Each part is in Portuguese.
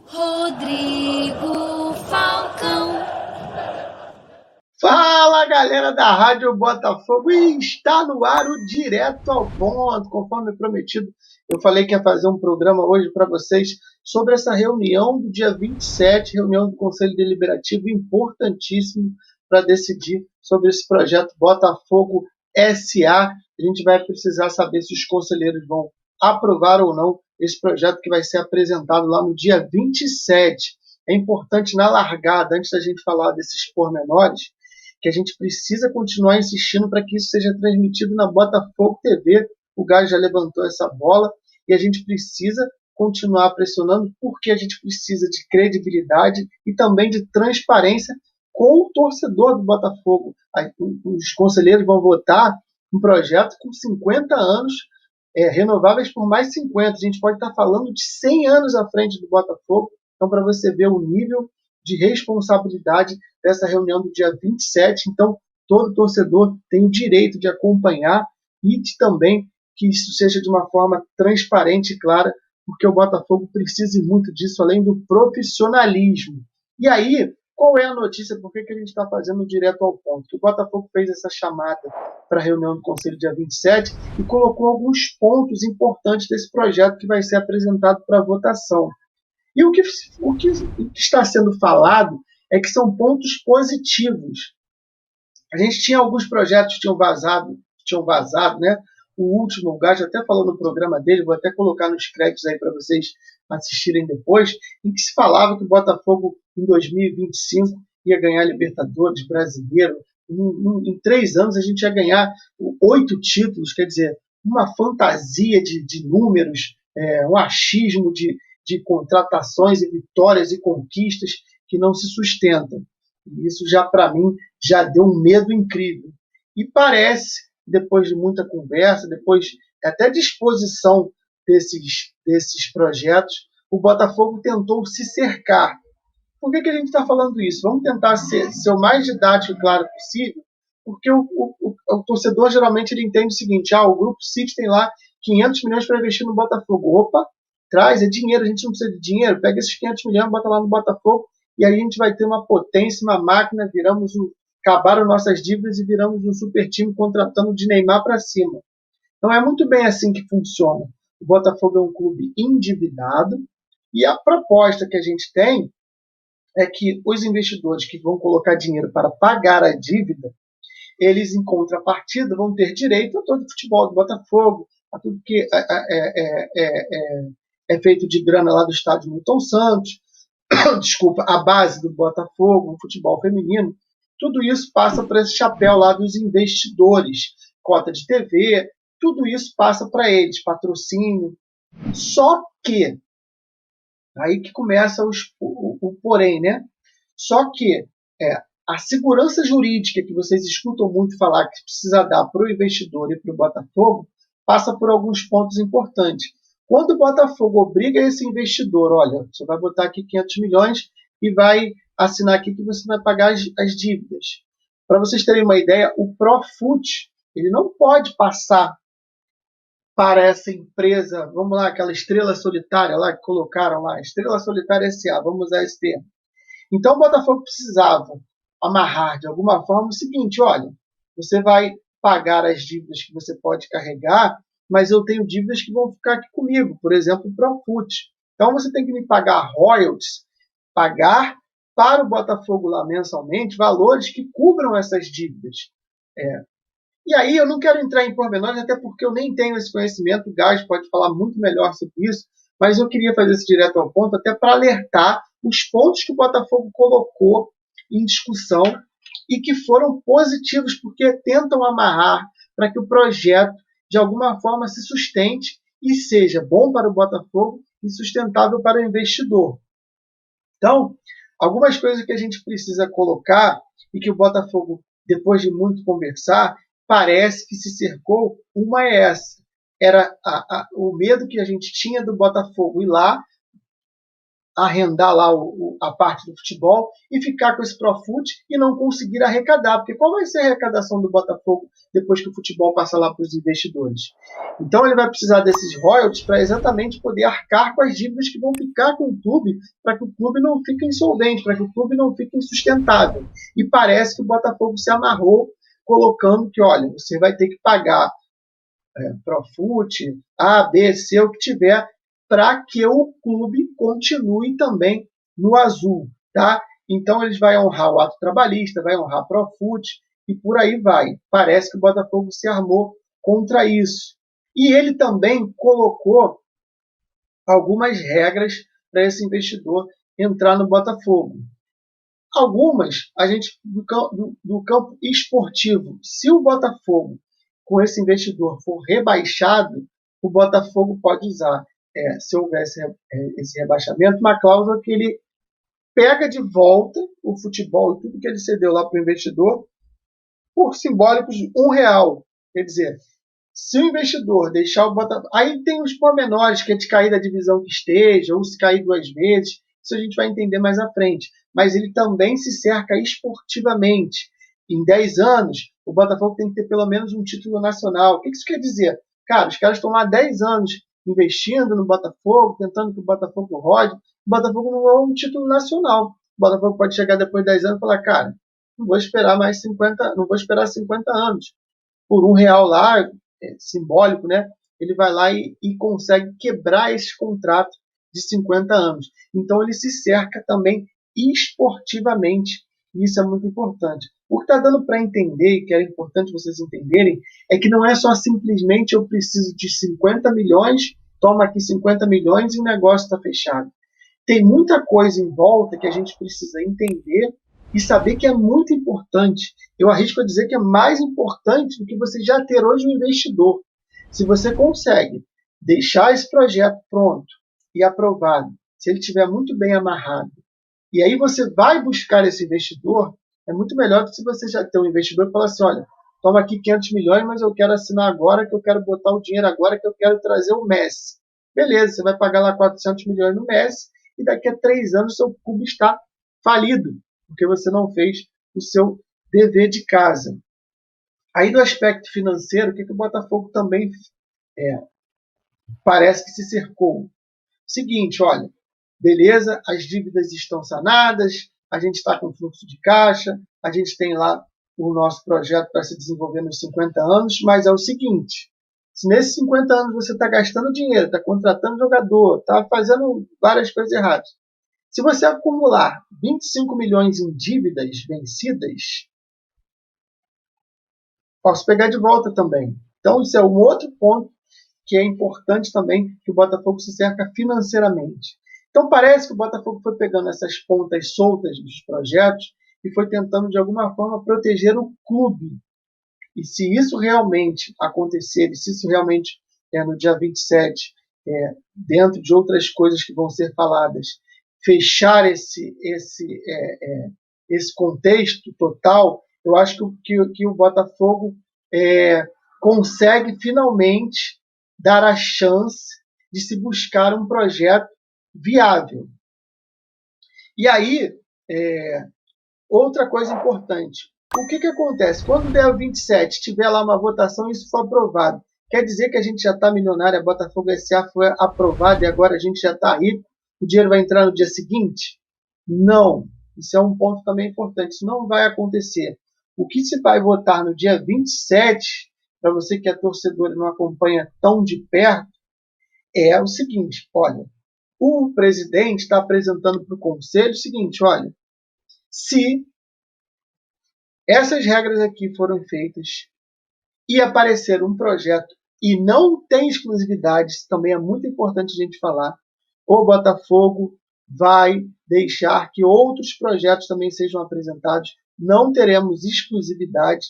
Rodrigo Falcão. Fala, galera da Rádio Botafogo, e está no ar o Direto ao Ponto. Conforme prometido, eu falei que ia fazer um programa hoje para vocês sobre essa reunião do dia 27, reunião do Conselho Deliberativo, importantíssimo para decidir sobre esse projeto Botafogo SA. A gente vai precisar saber se os conselheiros vão aprovar ou não esse projeto que vai ser apresentado lá no dia 27. É importante, na largada, antes da gente falar desses pormenores, que a gente precisa continuar insistindo para que isso seja transmitido na Botafogo TV. O Gás já levantou essa bola e a gente precisa continuar pressionando, porque a gente precisa de credibilidade e também de transparência com o torcedor do Botafogo. Os conselheiros vão votar um projeto com 50 anos, renováveis por mais 50. A gente pode estar falando de 100 anos à frente do Botafogo. Então, para você ver o nível de responsabilidade dessa reunião do dia 27, então todo torcedor tem o direito de acompanhar e de também que isso seja de uma forma transparente e clara, porque o Botafogo precisa muito disso, além do profissionalismo. E aí, qual é a notícia? Por que a gente está fazendo direto ao ponto? Que o Botafogo fez essa chamada para a reunião do Conselho dia 27 e colocou alguns pontos importantes desse projeto que vai ser apresentado para votação. E o que está sendo falado é que são pontos positivos. A gente tinha alguns projetos que tinham vazado, né? O último, o Gás até falou no programa dele, vou até colocar nos créditos aí para vocês assistirem depois, em que se falava que o Botafogo, em 2025, ia ganhar Libertadores, Brasileiro. Em 3 anos a gente ia ganhar 8 títulos, quer dizer, uma fantasia de números, um achismo de contratações e vitórias e conquistas que não se sustentam. E isso já, para mim, já deu um medo incrível. E parece, depois de muita conversa, depois até de exposição desses projetos, o Botafogo tentou se cercar. Por que a gente está falando isso? Vamos tentar ser o mais didático e claro possível, porque o torcedor geralmente ele entende o seguinte: o Grupo City tem lá 500 milhões para investir no Botafogo. Opa, traz, é dinheiro, a gente não precisa de dinheiro, pega esses 500 milhões, bota lá no Botafogo, e aí a gente vai ter uma potência, uma máquina, acabaram nossas dívidas e viramos um super time contratando de Neymar para cima. Não é muito bem assim que funciona. O Botafogo é um clube endividado, e a proposta que a gente tem é que os investidores que vão colocar dinheiro para pagar a dívida, eles, em contrapartida, vão ter direito a todo o futebol do Botafogo, a tudo que é feito de grana lá do estádio Milton Santos, desculpa, a base do Botafogo, o futebol feminino, tudo isso passa para esse chapéu lá dos investidores, cota de TV, tudo isso passa para eles, patrocínio. Só que, aí que começa o porém, né? Só que a segurança jurídica que vocês escutam muito falar que precisa dar para o investidor e para o Botafogo passa por alguns pontos importantes. Quando o Botafogo obriga esse investidor, olha, você vai botar aqui 500 milhões e vai assinar aqui que você vai pagar as dívidas. Para vocês terem uma ideia, o Profut, ele não pode passar para essa empresa, vamos lá, aquela estrela solitária lá que colocaram lá, Estrela Solitária SA, vamos usar esse termo. Então o Botafogo precisava amarrar de alguma forma o seguinte: olha, você vai pagar as dívidas que você pode carregar, mas eu tenho dívidas que vão ficar aqui comigo, por exemplo, o Profut. Então você tem que me pagar royalties, pagar para o Botafogo lá mensalmente valores que cubram essas dívidas. E aí eu não quero entrar em pormenores, até porque eu nem tenho esse conhecimento, o Gás pode falar muito melhor sobre isso, mas eu queria fazer esse direto ao ponto até para alertar os pontos que o Botafogo colocou em discussão e que foram positivos, porque tentam amarrar para que o projeto, de alguma forma, se sustente e seja bom para o Botafogo e sustentável para o investidor. Então, algumas coisas que a gente precisa colocar e que o Botafogo, depois de muito conversar, parece que se cercou. Uma é essa. Era o medo que a gente tinha do Botafogo ir lá arrendar lá a parte do futebol e ficar com esse Profut e não conseguir arrecadar. Porque qual vai ser a arrecadação do Botafogo depois que o futebol passa lá para os investidores? Então ele vai precisar desses royalties para exatamente poder arcar com as dívidas que vão ficar com o clube, para que o clube não fique insolvente, para que o clube não fique insustentável. E parece que o Botafogo se amarrou colocando que, olha, você vai ter que pagar Profut, A, B, C, o que tiver, para que o clube continue também no azul, tá? Então eles vão honrar o ato trabalhista, vai honrar Profut e por aí vai. Parece que o Botafogo se armou contra isso. E ele também colocou algumas regras para esse investidor entrar no Botafogo. Algumas, a gente do campo esportivo, se o Botafogo com esse investidor for rebaixado, o Botafogo pode usar, se houvesse esse rebaixamento, uma cláusula que ele pega de volta o futebol e tudo que ele cedeu lá para o investidor por simbólicos R$1. Quer dizer, se o investidor deixar o Botafogo... Aí tem os pormenores, que é de cair da divisão que esteja, ou se cair 2 vezes, isso a gente vai entender mais à frente. Mas ele também se cerca esportivamente. Em 10 anos, o Botafogo tem que ter pelo menos um título nacional. O que isso quer dizer? Cara, os caras estão lá 10 anos investindo no Botafogo, tentando que o Botafogo rode. O Botafogo não é um título nacional. O Botafogo pode chegar depois de 10 anos e falar, cara, não vou esperar mais 50, não vou esperar 50 anos. Por R$1 lá, simbólico, né? Ele vai lá e consegue quebrar esse contrato de 50 anos. Então ele se cerca também esportivamente. E isso é muito importante. O que está dando para entender, e que é importante vocês entenderem, é que não é só simplesmente eu preciso de 50 milhões, toma aqui 50 milhões e o negócio está fechado. Tem muita coisa em volta que a gente precisa entender e saber que é muito importante. Eu arrisco a dizer que é mais importante do que você já ter hoje um investidor. Se você consegue deixar esse projeto pronto e aprovado, se ele estiver muito bem amarrado, e aí você vai buscar esse investidor, é muito melhor do que se você já ter um investidor e falar assim, olha, toma aqui 500 milhões, mas eu quero assinar agora, que eu quero botar o dinheiro agora, que eu quero trazer o Messi. Beleza, você vai pagar lá 400 milhões no Messi, e daqui a 3 anos seu clube está falido, porque você não fez o seu dever de casa. Aí do aspecto financeiro, o que o Botafogo também parece que se cercou? Seguinte, olha, beleza, as dívidas estão sanadas, a gente está com fluxo de caixa, a gente tem lá o nosso projeto para se desenvolver nos 50 anos, mas é o seguinte, se nesses 50 anos você está gastando dinheiro, está contratando jogador, está fazendo várias coisas erradas, se você acumular 25 milhões em dívidas vencidas, posso pegar de volta também. Então, isso é um outro ponto que é importante também, que o Botafogo se cerca financeiramente. Então, parece que o Botafogo foi pegando essas pontas soltas dos projetos e foi tentando, de alguma forma, proteger o clube. E se isso realmente acontecer, e se isso realmente no dia 27, dentro de outras coisas que vão ser faladas, fechar esse contexto total, eu acho que o Botafogo consegue finalmente dar a chance de se buscar um projeto viável. E aí, outra coisa importante, o que acontece? Quando der o 27, tiver lá uma votação e isso for aprovado, quer dizer que a gente já está milionário, a Botafogo S.A. foi aprovado e agora a gente já está rico, o dinheiro vai entrar no dia seguinte? Não. Isso é um ponto também importante. Isso não vai acontecer. O que se vai votar no dia 27, para você que é torcedor e não acompanha tão de perto, é o seguinte, olha, o presidente está apresentando para o conselho o seguinte, olha, se essas regras aqui foram feitas e aparecer um projeto e não tem exclusividade, isso também é muito importante a gente falar, o Botafogo vai deixar que outros projetos também sejam apresentados, não teremos exclusividade.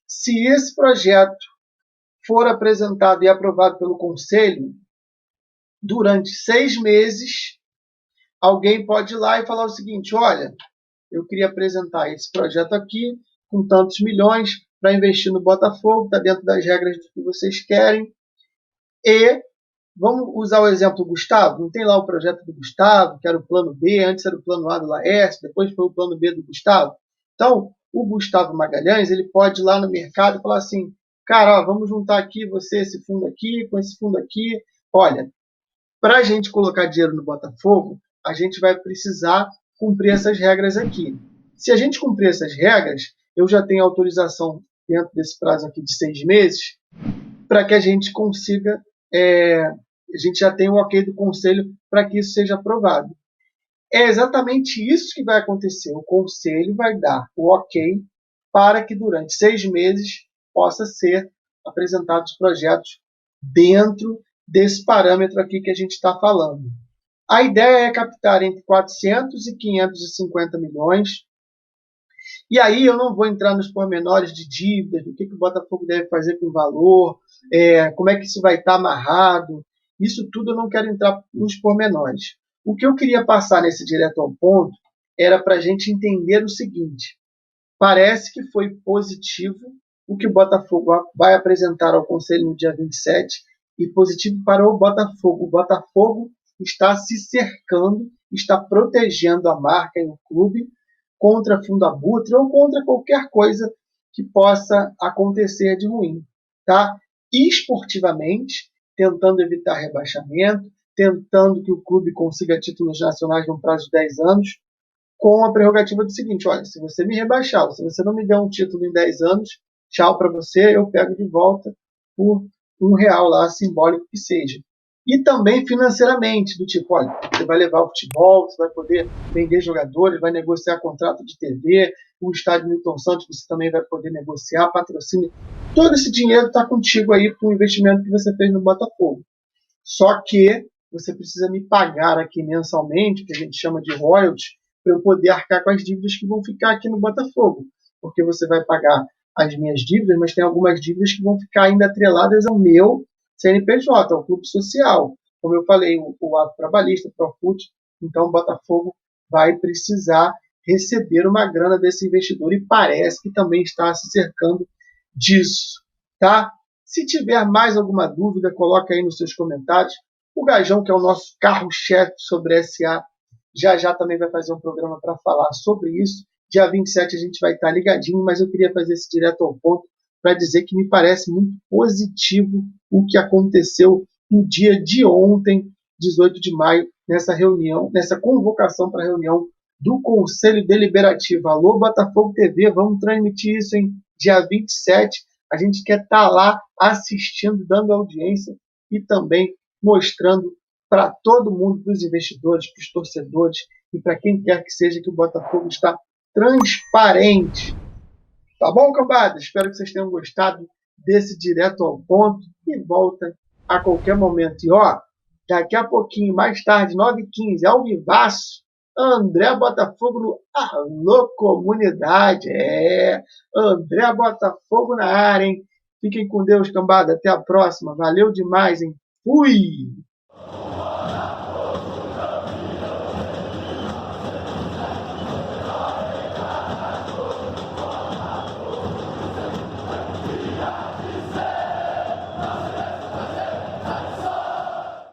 Se esse projeto for apresentado e aprovado pelo Conselho, durante 6 meses, alguém pode ir lá e falar o seguinte, olha, eu queria apresentar esse projeto aqui, com tantos milhões, para investir no Botafogo, está dentro das regras do que vocês querem, e Vamos usar o exemplo do Gustavo? Não tem lá o projeto do Gustavo, que era o plano B, antes era o plano A do Laércio, depois foi o plano B do Gustavo. Então, o Gustavo Magalhães, ele pode ir lá no mercado e falar assim, cara, ó, vamos juntar aqui você, esse fundo aqui, com esse fundo aqui. Olha, para a gente colocar dinheiro no Botafogo, a gente vai precisar cumprir essas regras aqui. Se a gente cumprir essas regras, eu já tenho autorização dentro desse prazo aqui de 6 meses para que a gente consiga, a gente já tem o ok do conselho para que isso seja aprovado. É exatamente isso que vai acontecer. O conselho vai dar o ok para que durante 6 meses possa ser apresentados projetos dentro desse parâmetro aqui que a gente está falando. A ideia é captar entre 400 e 550 milhões. E aí eu não vou entrar nos pormenores de dívidas, do que o Botafogo deve fazer com o valor, como é que isso vai estar amarrado. Isso tudo eu não quero entrar nos pormenores. O que eu queria passar nesse direto ao ponto era para a gente entender o seguinte: parece que foi positivo o que o Botafogo vai apresentar ao Conselho no dia 27 e positivo para o Botafogo. O Botafogo está se cercando, está protegendo a marca e o clube contra fundo abutre ou contra qualquer coisa que possa acontecer de ruim. Tá? Esportivamente, tentando evitar rebaixamento, tentando que o clube consiga títulos nacionais num prazo de 10 anos, com a prerrogativa do seguinte: olha, se você me rebaixar, se você não me der um título em 10 anos, tchau para você, eu pego de volta por R$ 1 lá, simbólico que seja. E também financeiramente, do tipo, olha, você vai levar o futebol, você vai poder vender jogadores, vai negociar contrato de TV, o estádio Newton Santos você também vai poder negociar, patrocínio. Todo esse dinheiro está contigo aí com o investimento que você fez no Botafogo. Só que você precisa me pagar aqui mensalmente, que a gente chama de royalties, para eu poder arcar com as dívidas que vão ficar aqui no Botafogo. Porque você vai pagar as minhas dívidas, mas tem algumas dívidas que vão ficar ainda atreladas ao meu CNPJ, ao clube social. Como eu falei, o ato trabalhista, o Profut. Então, o Botafogo vai precisar receber uma grana desse investidor e parece que também está se cercando disso. Tá? Se tiver mais alguma dúvida, coloca aí nos seus comentários. O Gajão, que é o nosso carro-chefe sobre SA, já também vai fazer um programa para falar sobre isso. Dia 27 a gente vai estar ligadinho, mas eu queria fazer esse direto ao ponto para dizer que me parece muito positivo o que aconteceu no dia de ontem, 18 de maio, nessa reunião, nessa convocação para a reunião do Conselho Deliberativo. Alô, Botafogo TV, vamos transmitir isso em dia 27. A gente quer estar lá assistindo, dando audiência e também mostrando para todo mundo, para os investidores, para os torcedores e para quem quer que seja, que o Botafogo está transparente. Tá bom, cambada? Espero que vocês tenham gostado desse direto ao ponto e volta a qualquer momento. E ó, daqui a pouquinho, mais tarde, 9h15, ao vivaço, André Botafogo no Alô Comunidade. André Botafogo na área, hein? Fiquem com Deus, cambada. Até a próxima. Valeu demais, hein? Fui!